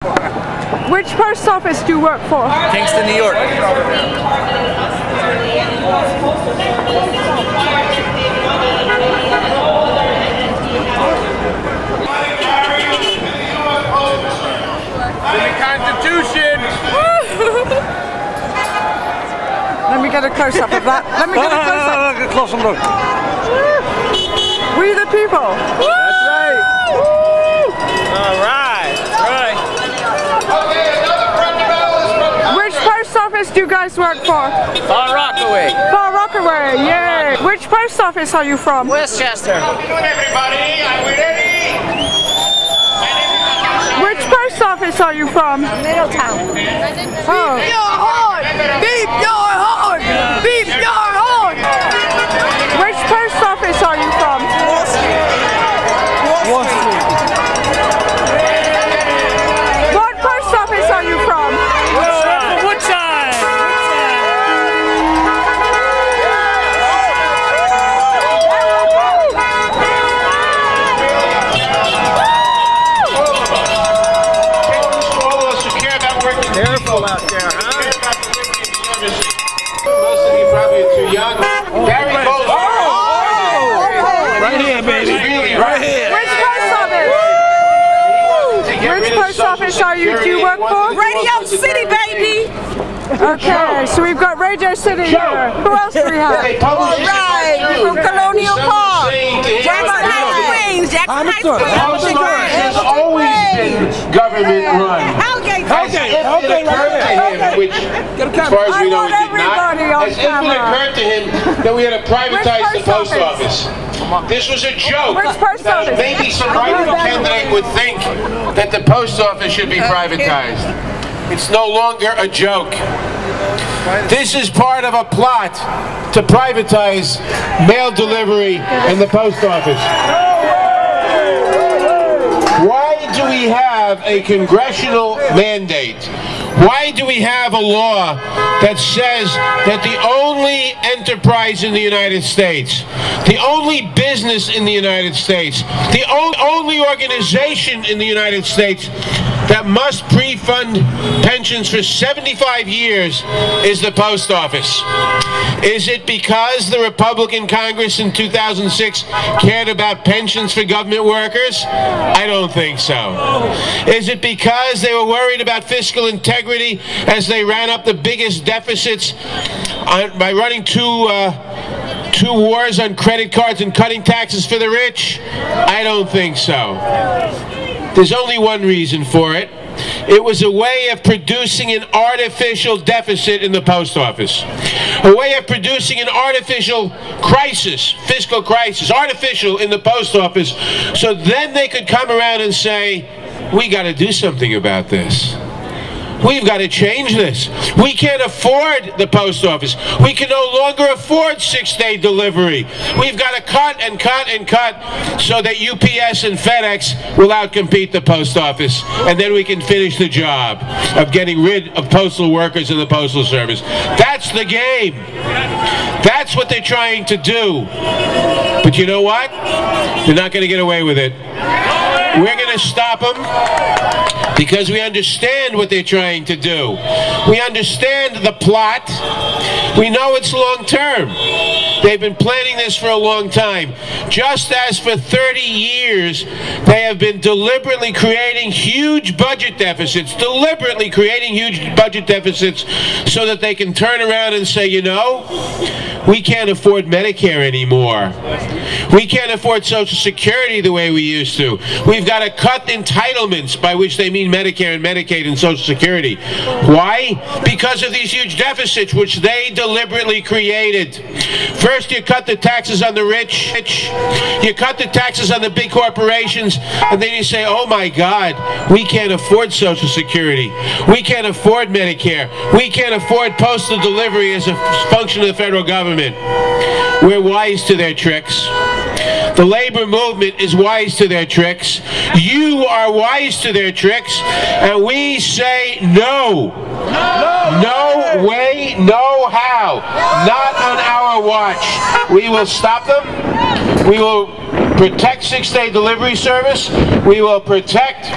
Which post office do you work for? Kingston, New York. The Constitution! Let me get a close-up of that. Let me get a close-up. Look, close up, look. We the people. That's right. All right. Which post office do you guys work for? Far Rockaway. Far Rockaway, yay. Which post office are you from? Westchester. Which post office are you from? Middletown. Oh. Your horn! Beep your horn! Beep your horn! Which post office are you from? Wall Street. Wall Street. What post office are you from? Woodside. Careful out there, huh? Most of you probably are too young. Gary Bowles. Right here, baby. Right here. Which post office? Which post office do you work for? Radio City, baby! Okay, so we've got Radio City here. Who else do we have? All right, we're from Colonial Park. Jackson Heights, Queens. Jackson Heights, Post office has always been government run. Hellgate. As if it occurred to him, which, as far as we know, it did not. As if it occurred to him that we had to privatize the post office. This was a joke. Which post office? Maybe some rival candidate would think that the post office should be privatized. It's no longer a joke. This is part of a plot to privatize mail delivery and the post office. Why do we have a congressional mandate? Why do we have a law that says that the only enterprise in the United States, the only business in the United States, the only organization in the United States that must pre-fund pensions for 75 years is the post office? Is it because the Republican Congress in 2006 cared about pensions for government workers? I don't think so. Is it because they were worried about fiscal integrity as they ran up the biggest deficits by running two wars on credit cards and cutting taxes for the rich? I don't think so. There's only one reason for it. It was a way of producing an artificial deficit in the post office. A way of producing an artificial crisis, fiscal crisis, artificial in the post office, so then they could come around and say, we got to do something about this. We've got to change this. We can't afford the post office. We can no longer afford 6-day delivery. We've got to cut and cut and cut so that UPS and FedEx will outcompete the post office, and then we can finish the job of getting rid of postal workers in the Postal Service. That's the game. That's what they're trying to do. But you know what? They're not going to get away with it. We're going to stop them because we understand what they're trying to do. We understand the plot. We know it's long term. They've been planning this for a long time. Just as for 30 years, they have been deliberately creating huge budget deficits, so that they can turn around and say, you know, we can't afford Medicare anymore. We can't afford Social Security the way we used to. We've got to cut entitlements, by which they mean Medicare and Medicaid and Social Security. Why? Because of these huge deficits which they deliberately created. First, you cut the taxes on the rich, you cut the taxes on the big corporations, and then you say, oh my God, we can't afford Social Security. We can't afford Medicare. We can't afford postal delivery as a function of the federal government. We're wise to their tricks. The labor movement is wise to their tricks. You are wise to their tricks. And we say no. No way, no how. Not on our watch. We will stop them. We will protect 6-day delivery service. We will protect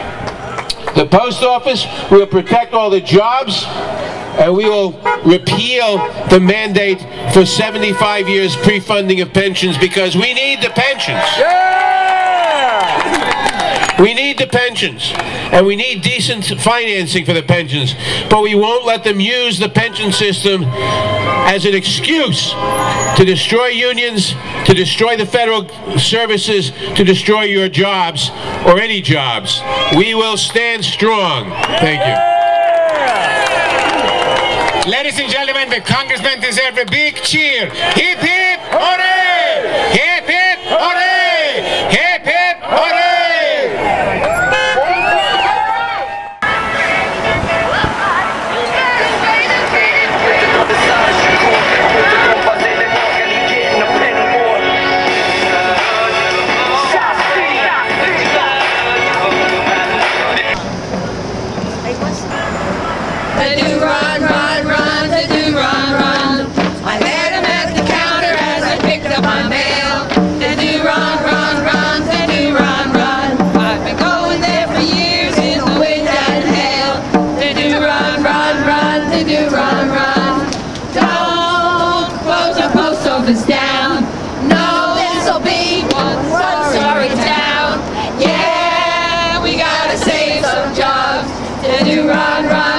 the post office, we will protect all the jobs, and we will repeal the mandate for 75 years pre-funding of pensions, because we need the pensions. We need the pensions, and we need decent financing for the pensions, but we won't let them use the pension system as an excuse to destroy unions, to destroy the federal services, to destroy your jobs, or any jobs. We will stand strong. Thank you. Ladies and gentlemen, the congressman deserves a big cheer. Hip hip hooray! Hip hip hooray! Hip hip hooray! Down. No, this'll be one sorry town. Yeah, we gotta save some jobs to do run, run.